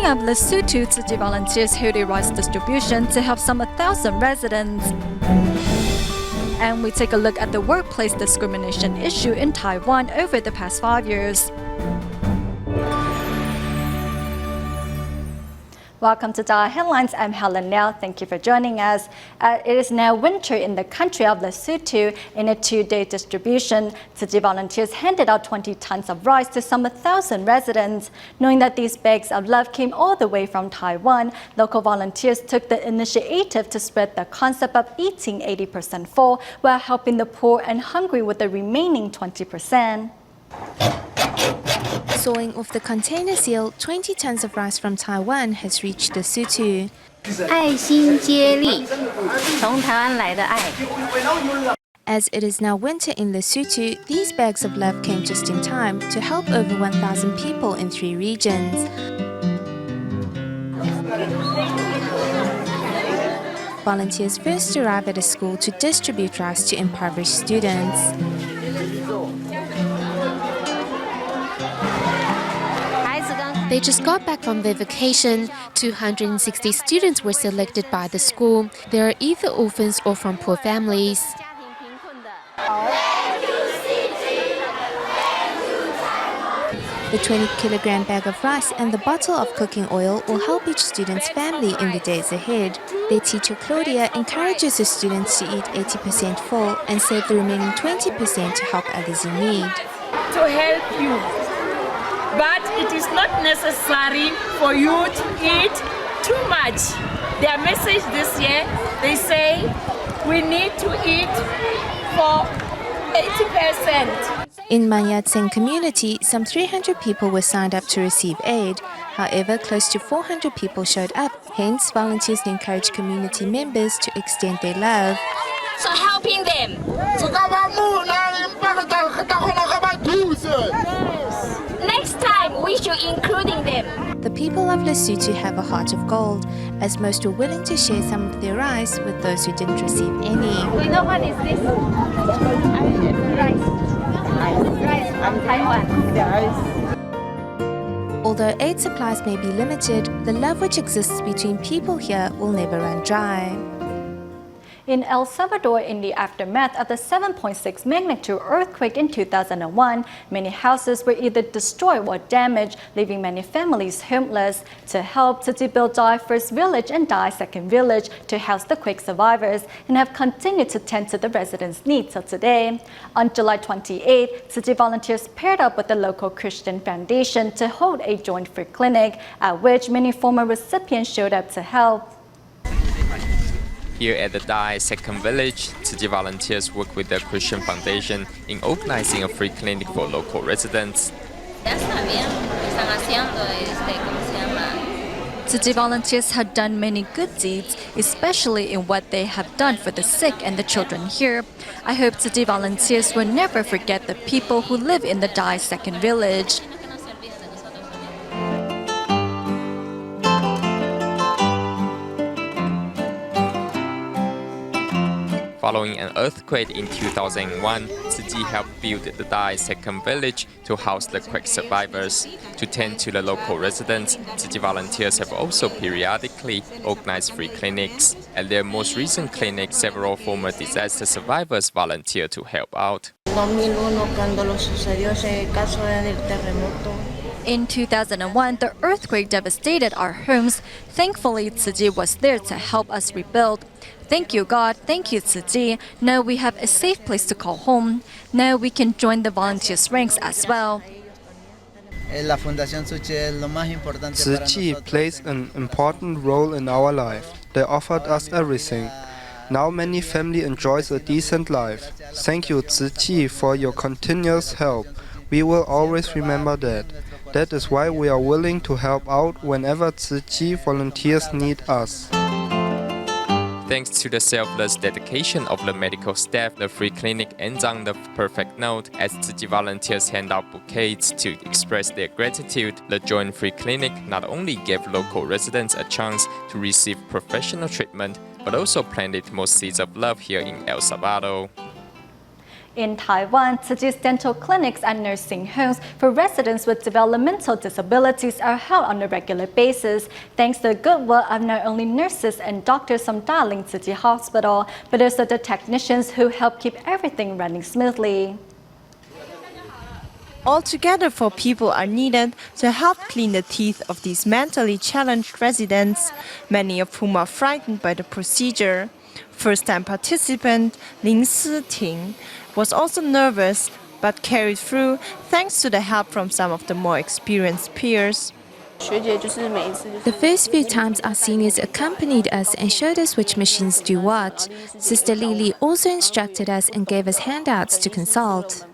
Coming up, Lesotho Tzu volunteers hold a rice distribution to help some 1,000 residents. And we take a look at the workplace discrimination issue in Taiwan over the past 5 years. Welcome to DaAi Headlines. I'm Helen Liao. Thank you for joining us. It is now winter in the country of Lesotho. In a 2-day distribution, Tzu volunteers handed out 20 tons of rice to some 1,000 residents. Knowing that these bags of love came all the way from Taiwan, local volunteers took the initiative to spread the concept of eating 80% full while helping the poor and hungry with the remaining 20%. Sawing off the container seal, 20 tons of rice from Taiwan has reached Lesotho. 爱心接力，从台湾来的爱。 As it is now winter in Lesotho, these bags of love came just in time to help over 1,000 people in 3 regions. Volunteers first arrive at a school to distribute rice to impoverished students. They just got back from their vacation. 260 students were selected by the school. They are either orphans or from poor families. The 20-kilogram bag of rice and the bottle of cooking oil will help each student's family in the days ahead. Their teacher Claudia encourages her students to eat 80% full and save the remaining 20% to help others in need. To help you. But it is not necessary for you to eat too much. Their message this year, they say we need to eat for 80%. In Manyatseng community, some 300 people were signed up to receive aid. However, close to 400 people showed up. Hence, volunteers encourage community members to extend their love. So helping them. Next time, we should including them. The people of Lesotho have a heart of gold, as most were willing to share some of their rice with those who didn't receive any. We know what is this? Rice. Rice from Taiwan. Although aid supplies may be limited, the love which exists between people here will never run dry. In El Salvador, in the aftermath of the 7.6 magnitude earthquake in 2001, many houses were either destroyed or damaged, leaving many families homeless. To help, Tzu built DaAi First Village and DaAi Second Village to house the quake survivors and have continued to tend to the residents' needs till today. On July 28, Tzu volunteers paired up with the local Christian foundation to hold a joint free clinic, at which many former recipients showed up to help. Here at the DaAi Second Village, Tzu volunteers work with the Christian Foundation in organizing a free clinic for local residents. Tzu volunteers have done many good deeds, especially in what they have done for the sick and the children here. I hope Tzu volunteers will never forget the people who live in the DaAi Second Village. Following an earthquake in 2001, Tzu helped build the DaAi Second Village to house the quake survivors. To tend to the local residents, Tzu volunteers have also periodically organized free clinics. At their most recent clinic, several former disaster survivors volunteer to help out. In 2001, the earthquake devastated our homes. Thankfully, Tzu was there to help us rebuild. Thank you, God. Thank you, Tzu. Now we have a safe place to call home. Now we can join the volunteers' ranks as well. Tzu plays an important role in our life. They offered us everything. Now many family enjoys a decent life. Thank you, Tzu, for your continuous help. We will always remember that. That is why we are willing to help out whenever Tzu volunteers need us. Thanks to the selfless dedication of the medical staff, the free clinic ends on the perfect note. As Tzu volunteers hand out bouquets to express their gratitude, the joint free clinic not only gave local residents a chance to receive professional treatment, but also planted more seeds of love here in El Salvador. In Taiwan, Tzuji's dental clinics and nursing homes for residents with developmental disabilities are held on a regular basis, thanks to the good work of not only nurses and doctors from darling Tzuji Hospital, but also the technicians who help keep everything running smoothly. Altogether, 4 people are needed to help clean the teeth of these mentally challenged residents, many of whom are frightened by the procedure. First-time participant Lin Si-ting was also nervous, but carried through thanks to the help from some of the more experienced peers. The first few times our seniors accompanied us and showed us which machines do what. Sister Lily also instructed us and gave us handouts to consult.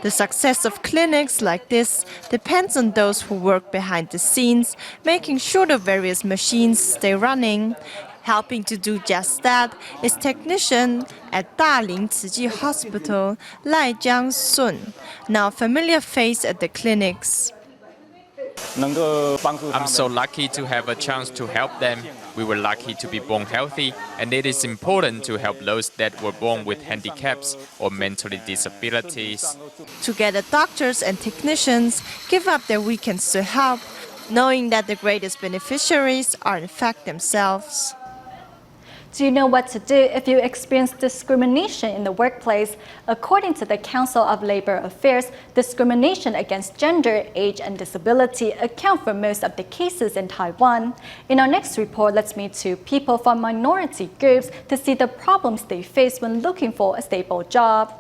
The success of clinics like this depends on those who work behind the scenes, making sure the various machines stay running. Helping to do just that is technician at Daling Tzuji Hospital, Lai Jiang-sun, now a familiar face at the clinics. I'm so lucky to have a chance to help them. We were lucky to be born healthy, and it is important to help those that were born with handicaps or mental disabilities. Together, doctors and technicians give up their weekends to help, knowing that the greatest beneficiaries are in fact themselves. Do you know what to do if you experience discrimination in the workplace? According to the Council of Labor Affairs, discrimination against gender, age, and disability account for most of the cases in Taiwan. In our next report, let's meet 2 people from minority groups to see the problems they face when looking for a stable job.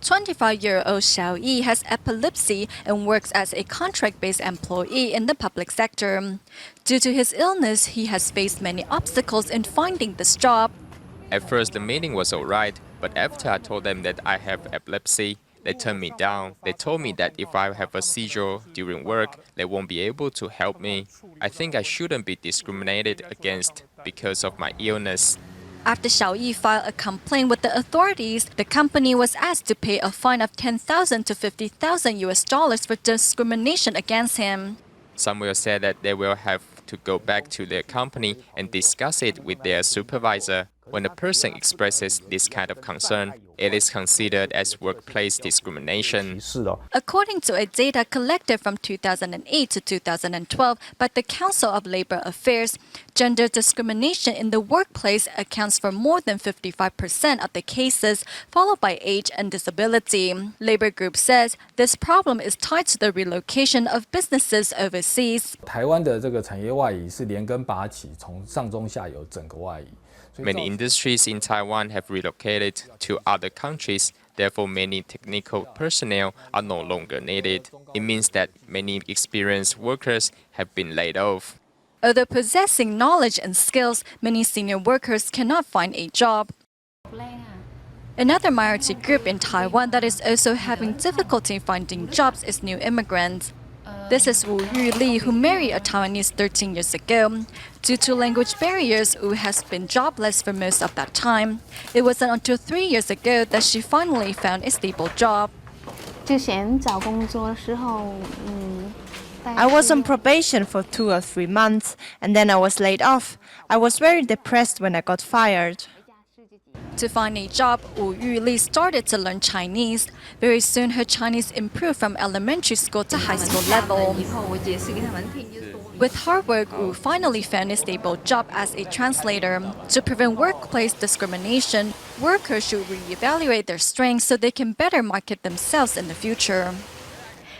25-year-old Xiao Yi has epilepsy and works as a contract-based employee in the public sector. Due to his illness, he has faced many obstacles in finding this job. At first, the meeting was alright, but after I told them that I have epilepsy, they turned me down. They told me that if I have a seizure during work, they won't be able to help me. I think I shouldn't be discriminated against because of my illness. After Xiao Yi filed a complaint with the authorities, the company was asked to pay a fine of $10,000 to $50,000 for discrimination against him. Some will say that they will have to go back to their company and discuss it with their supervisor. When a person expresses this kind of concern, it is considered as workplace discrimination. According to a data collected from 2008 to 2012 by the Council of Labor Affairs, gender discrimination in the workplace accounts for more than 55% of the cases, followed by age and disability. Labor Group says this problem is tied to the relocation of businesses overseas. 台湾的这个产业外移是连根拔起，从上中下游整个外移。 Many industries in Taiwan have relocated to other countries, therefore many technical personnel are no longer needed. It means that many experienced workers have been laid off. Although possessing knowledge and skills, many senior workers cannot find a job. Another minority group in Taiwan that is also having difficulty finding jobs is new immigrants. This is Wu Yuli, who married a Taiwanese 13 years ago. Due to language barriers, Wu has been jobless for most of that time. It wasn't until 3 years ago that she finally found a stable job. I was on probation for 2 or 3 months, and then I was laid off. I was very depressed when I got fired. To find a job, Wu Yuli started to learn Chinese. Very soon, her Chinese improved from elementary school to high school level. With hard work, Wu finally found a stable job as a translator. To prevent workplace discrimination, workers should reevaluate their strengths so they can better market themselves in the future.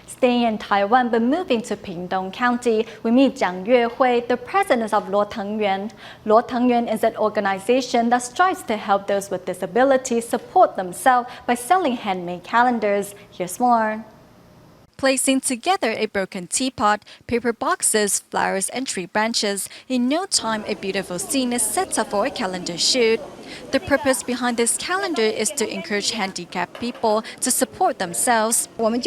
Staying in Taiwan but moving to Pingtung County, we meet Jiang Yuehui, the president of Luo Tengyuan. Luo Tengyuan is an organization that strives to help those with disabilities support themselves by selling handmade calendars. Here's more. Placing together a broken teapot, paper boxes, flowers, and tree branches, in no time a beautiful scene is set up for a calendar shoot. The purpose behind this calendar is to encourage handicapped people to support themselves. We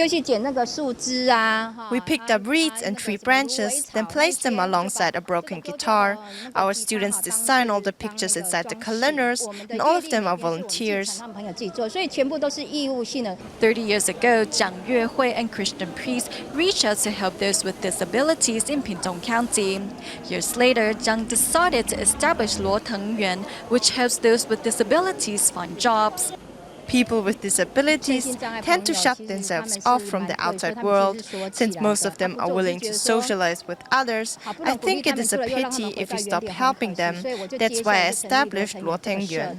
picked up reeds and tree branches, then placed them alongside a broken guitar. Our students design all the pictures inside the calendars, and all of them are volunteers. 30 years ago, Jiang Yuehui and Christian priests reached out to help those with disabilities in Pingtung County. Years later, Jiang decided to establish Luo Tengyuan, which helps those with disabilities find jobs. People with disabilities tend to shut themselves off from the outside world. Since most of them are willing to socialize with others, I think it is a pity if we stop helping them. That's why I established Luo Tengyuan.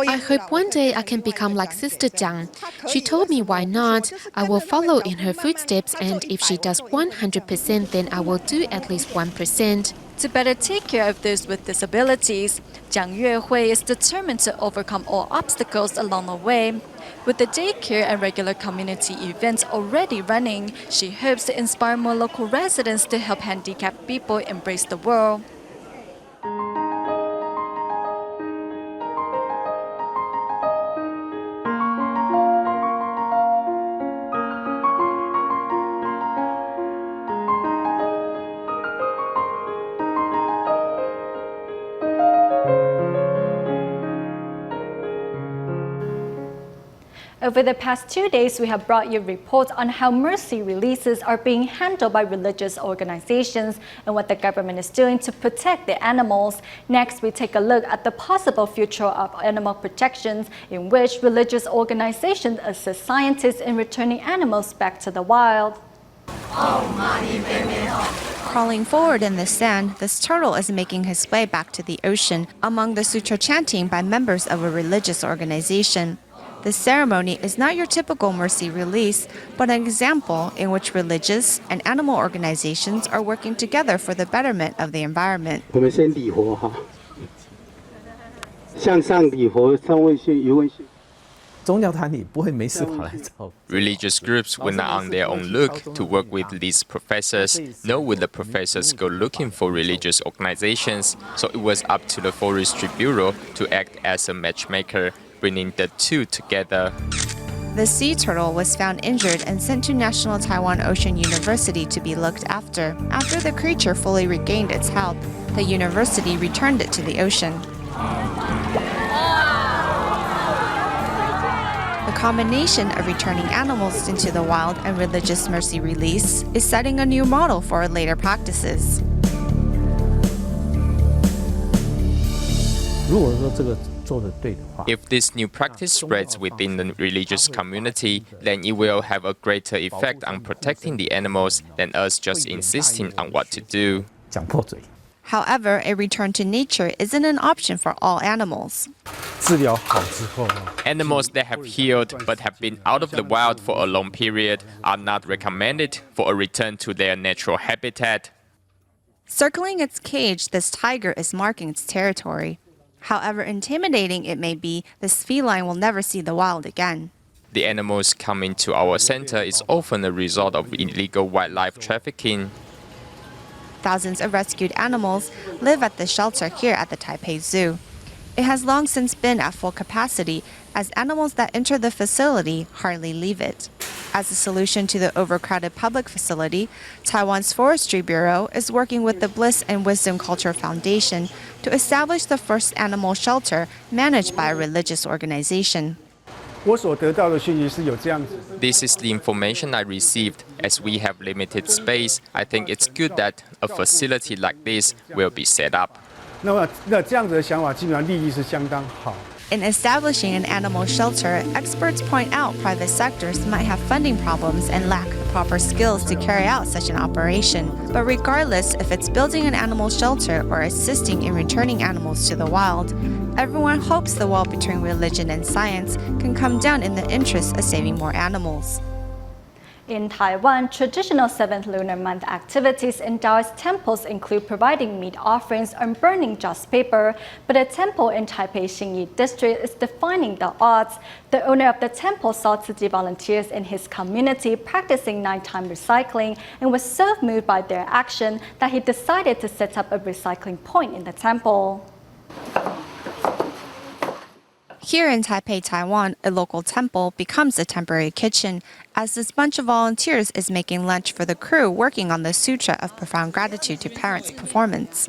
I hope one day I can become like Sister Jiang. She told me why not. I will follow in her footsteps, and if she does 100%, then I will do at least 1%. To better take care of those with disabilities, Jiang Yuehui is determined to overcome all obstacles along the way. With the daycare and regular community events already running, she hopes to inspire more local residents to help handicapped people embrace the world. Over the past 2 days, we have brought you reports on how mercy releases are being handled by religious organizations and what the government is doing to protect the animals. Next, we take a look at the possible future of animal protections, in which religious organizations assist scientists in returning animals back to the wild. Crawling forward in the sand, this turtle is making his way back to the ocean among the sutra chanting by members of a religious organization. This ceremony is not your typical mercy release, but an example in which religious and animal organizations are working together for the betterment of the environment. Religious groups were not on their own look to work with these professors, nor would the professors go looking for religious organizations, so it was up to the Forestry Bureau to act as a matchmaker, bringing the two together. The sea turtle was found injured and sent to National Taiwan Ocean University to be looked after. After the creature fully regained its health, the university returned it to the ocean. The combination of returning animals into the wild and religious mercy release is setting a new model for later practices. If this new practice spreads within the religious community, then it will have a greater effect on protecting the animals than us just insisting on what to do. However, a return to nature isn't an option for all animals. Animals that have healed but have been out of the wild for a long period are not recommended for a return to their natural habitat. Circling its cage, this tiger is marking its territory. However intimidating it may be, this feline will never see the wild again. The animals coming to our center is often a result of illegal wildlife trafficking. Thousands of rescued animals live at the shelter here at the Taipei Zoo. It has long since been at full capacity, as animals that enter the facility hardly leave it. As a solution to the overcrowded public facility, Taiwan's Forestry Bureau is working with the Bliss and Wisdom Culture Foundation to establish the first animal shelter managed by a religious organization. This is the information I received. As we have limited space, I think it's good that a facility like this will be set up. In establishing an animal shelter, experts point out private sectors might have funding problems and lack the proper skills to carry out such an operation. But regardless if it's building an animal shelter or assisting in returning animals to the wild, everyone hopes the wall between religion and science can come down in the interest of saving more animals. In Taiwan, traditional 7th lunar month activities in Taoist temples include providing meat offerings and burning joss paper, but a temple in Taipei Xinyi district is defying the odds. The owner of the temple saw Tzu Chi volunteers in his community practicing nighttime recycling and was so moved by their action that he decided to set up a recycling point in the temple. Here in Taipei, Taiwan, a local temple becomes a temporary kitchen, as this bunch of volunteers is making lunch for the crew working on the Sutra of Profound Gratitude to Parents performance.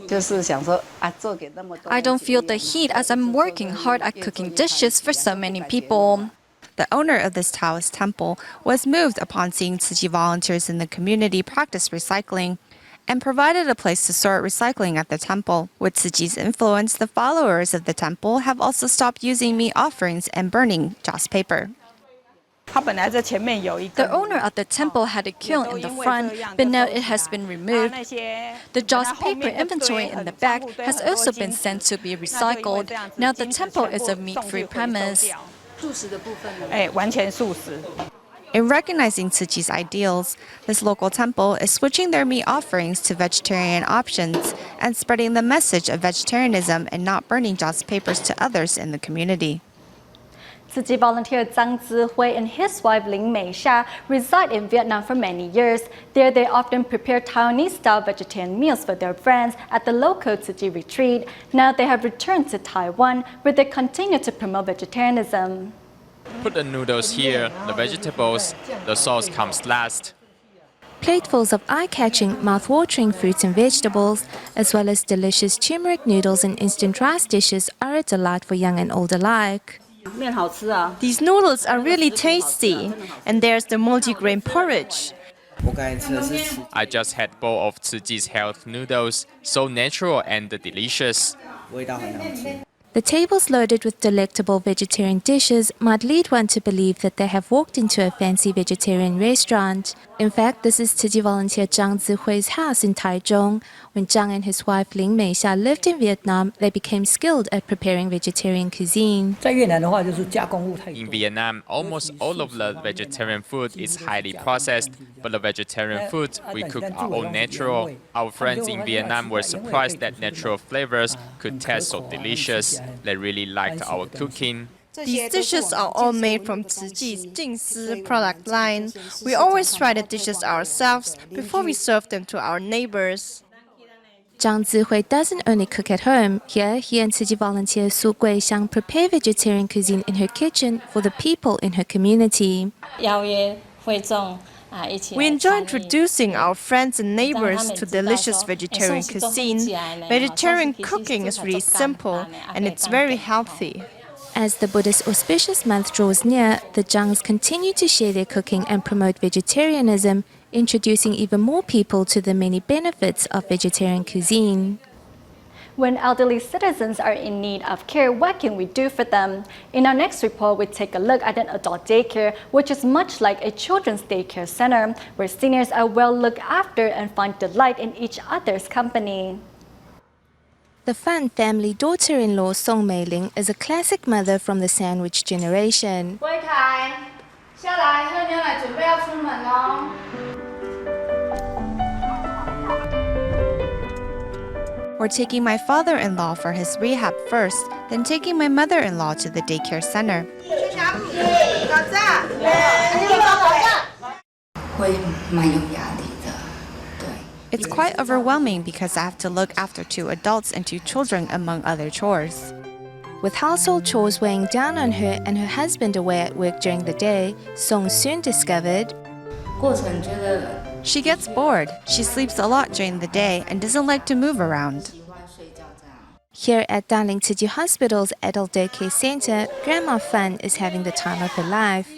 I don't feel the heat as I'm working hard at cooking dishes for so many people. The owner of this Taoist temple was moved upon seeing Tzu Chi volunteers in the community practice recycling. and provided a place to sort recycling at the temple. With Tzu Chi's influence, the followers of the temple have also stopped using meat offerings and burning joss paper. The owner of the temple had a kiln in the front, but now it has been removed. The joss paper inventory in the back has also been sent to be recycled. Now the temple is a meat-free premise. In recognizing Tzu Chi's ideals, this local temple is switching their meat offerings to vegetarian options and spreading the message of vegetarianism and not burning joss papers to others in the community. Tzu Chi volunteer Zhang Zihui and his wife Ling Meisha reside in Vietnam for many years. There they often prepare Taiwanese-style vegetarian meals for their friends at the local Tzu Chi retreat. Now they have returned to Taiwan, where they continue to promote vegetarianism. Put the noodles here, the vegetables, the sauce comes last. Platefuls of eye-catching, mouth-watering fruits and vegetables, as well as delicious turmeric noodles and instant rice dishes are a delight for young and old alike. These noodles are really tasty, and there's the multigrain porridge. I just had a bowl of Tzu Chi's health noodles, so natural and delicious. The tables loaded with delectable vegetarian dishes might lead one to believe that they have walked into a fancy vegetarian restaurant. In fact, this is Tzu Chi volunteer Zhang Zihui's house in Taichung. When Zhang and his wife Ling Meisha lived in Vietnam, they became skilled at preparing vegetarian cuisine. In Vietnam, almost all of the vegetarian food is highly processed, but the vegetarian food we cook are all natural. Our friends in Vietnam were surprised that natural flavors could taste so delicious. They really liked our cooking. These dishes are all made from Tzu Chi's Jingsi product line. We always try the dishes ourselves before we serve them to our neighbors. Zhang Zihui doesn't only cook at home. Here, he and Tzu Chi volunteer Su Guixiang prepare vegetarian cuisine in her kitchen for the people in her community. We enjoy introducing our friends and neighbors to delicious vegetarian cuisine. Vegetarian cooking is really simple and it's very healthy. As the Buddhist auspicious month draws near, the Zhangs continue to share their cooking and promote vegetarianism, introducing even more people to the many benefits of vegetarian cuisine. When elderly citizens are in need of care, what can we do for them? In our next report, we take a look at an adult daycare, which is much like a children's daycare center, where seniors are well looked after and find delight in each other's company. The fun family daughter-in-law Song Meiling is a classic mother from the sandwich generation. Or taking my father-in-law for his rehab first, then taking my mother-in-law to the daycare center. It's quite overwhelming because I have to look after 2 adults and 2 children among other chores. With household chores weighing down on her and her husband away at work during the day, Song soon discovered she gets bored. She sleeps a lot during the day and doesn't like to move around. Here at Darling Tzu Chi Hospital's Adult Daycare Center, Grandma Fan is having the time of her life.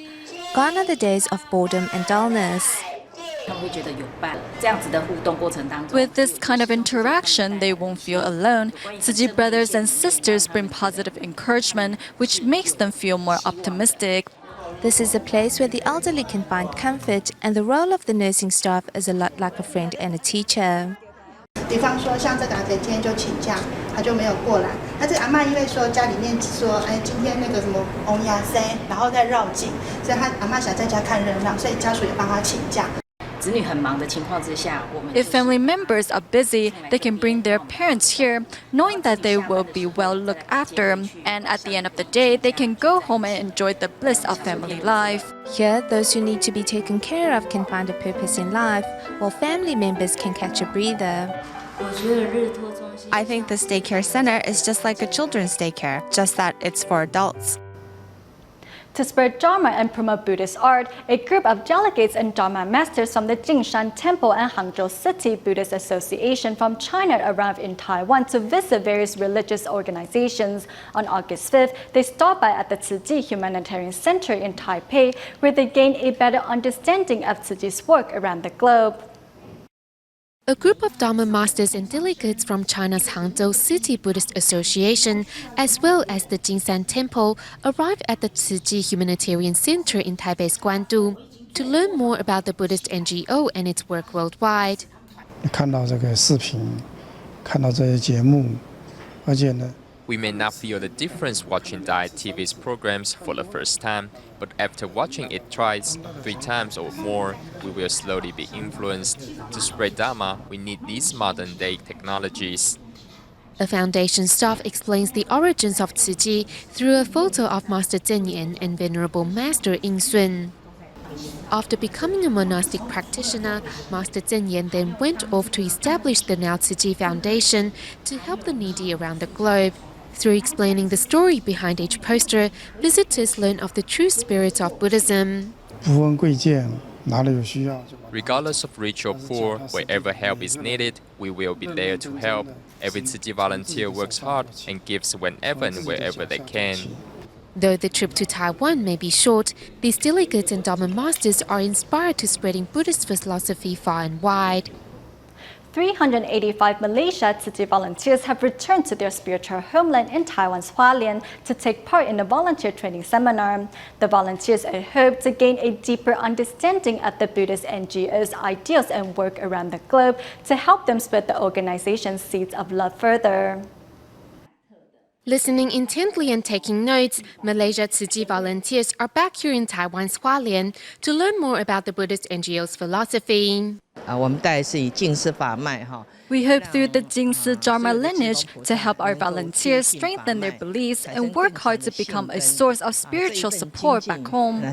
Gone are the days of boredom and dullness. With this kind of interaction, they won't feel alone. Tzu Chi brothers and sisters bring positive encouragement, which makes them feel more optimistic. This is a place where the elderly can find comfort, and the role of the nursing staff is a lot like a friend and a teacher. 比方说，像这个阿姐今天就请假，她就没有过来。那这个阿嬷因为说家里面说，哎，今天那个什么翁亚塞，然后再绕境，所以阿嬷想在家看热闹，所以家属也帮她请假。 If family members are busy, they can bring their parents here, knowing that they will be well looked after. And at the end of the day, they can go home and enjoy the bliss of family life. Here, those who need to be taken care of can find a purpose in life, while family members can catch a breather. I think this daycare center is just like a children's daycare, just that it's for adults. To spread Dharma and promote Buddhist art, a group of delegates and Dharma masters from the Jingshan Temple and Hangzhou City Buddhist Association from China arrived in Taiwan to visit various religious organizations. On August 5th, they stopped by at the Tzu Chi Humanitarian Center in Taipei, where they gained a better understanding of Tzu Chi's work around the globe. A group of Dharma masters and delegates from China's Hangzhou City Buddhist Association, as well as the Jingsan Temple, arrived at the Tzu Humanitarian Center in Taipei's Guandu to learn more about the Buddhist NGO and its work worldwide. 看到这个视频，看到这些节目，而且呢。 We may not feel the difference watching DaAi TV's programs for the first time, but after watching it twice, 3 times or more, we will slowly be influenced. To spread Dharma, we need these modern-day technologies. The foundation staff explains the origins of Tzu through a photo of Master Zhen Yan and Venerable Master Ying Sun. After becoming a monastic practitioner, Master Zhen Yan then went off to establish the Now Tzu Foundation to help the needy around the globe. Through explaining the story behind each poster, visitors learn of the true spirit of Buddhism. Regardless of rich or poor, wherever help is needed, we will be there to help. Every Tzu volunteer works hard and gives whenever and wherever they can. Though the trip to Taiwan may be short, these delegates and Dharma masters are inspired to spreading Buddhist philosophy far and wide. 385 Malaysia Tzu volunteers have returned to their spiritual homeland in Taiwan's Hualien to take part in a volunteer training seminar. The volunteers hope to gain a deeper understanding of the Buddhist NGO's ideals and work around the globe to help them spread the organization's seeds of love further. Listening intently and taking notes, Malaysia Tzu volunteers are back here in Taiwan's Hualien to learn more about the Buddhist NGO's philosophy. We hope through the Jingsi Dharma lineage to help our volunteers strengthen their beliefs and work hard to become a source of spiritual support back home.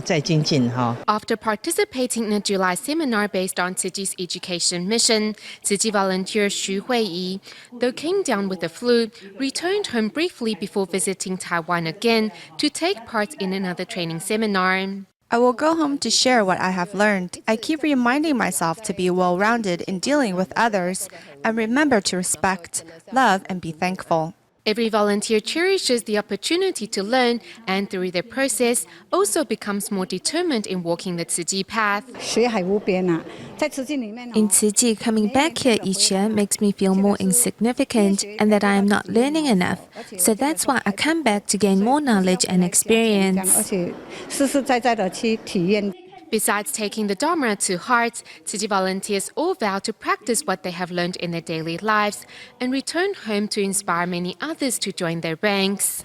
After participating in a July seminar based on Tzu's education mission, Tzu volunteer Xu Huiyi, though came down with the flu, returned home briefly before visiting Taiwan again to take part in another training seminar. I will go home to share what I have learned. I keep reminding myself to be well-rounded in dealing with others and remember to respect, love, and be thankful. Every volunteer cherishes the opportunity to learn and through the process also becomes more determined in walking the Tzu path. In Tzu, coming back here each year makes me feel more insignificant and that I am not learning enough. So that's why I come back to gain more knowledge and experience. Besides taking the Dharma to heart, Tzu volunteers all vow to practice what they have learned in their daily lives and return home to inspire many others to join their ranks.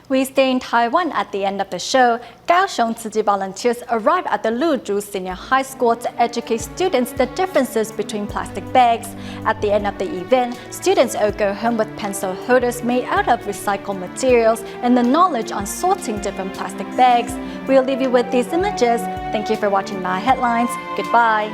We stay in Taiwan at the end of the show. Kaohsiung Tzu volunteers arrive at the Luzhu Senior High School to educate students the differences between plastic bags. At the end of the event, students will go home with pencil holders made out of recycled materials and the knowledge on sorting different plastic bags. We'll leave you with these images. Thank you for watching DaAi Headlines. Goodbye.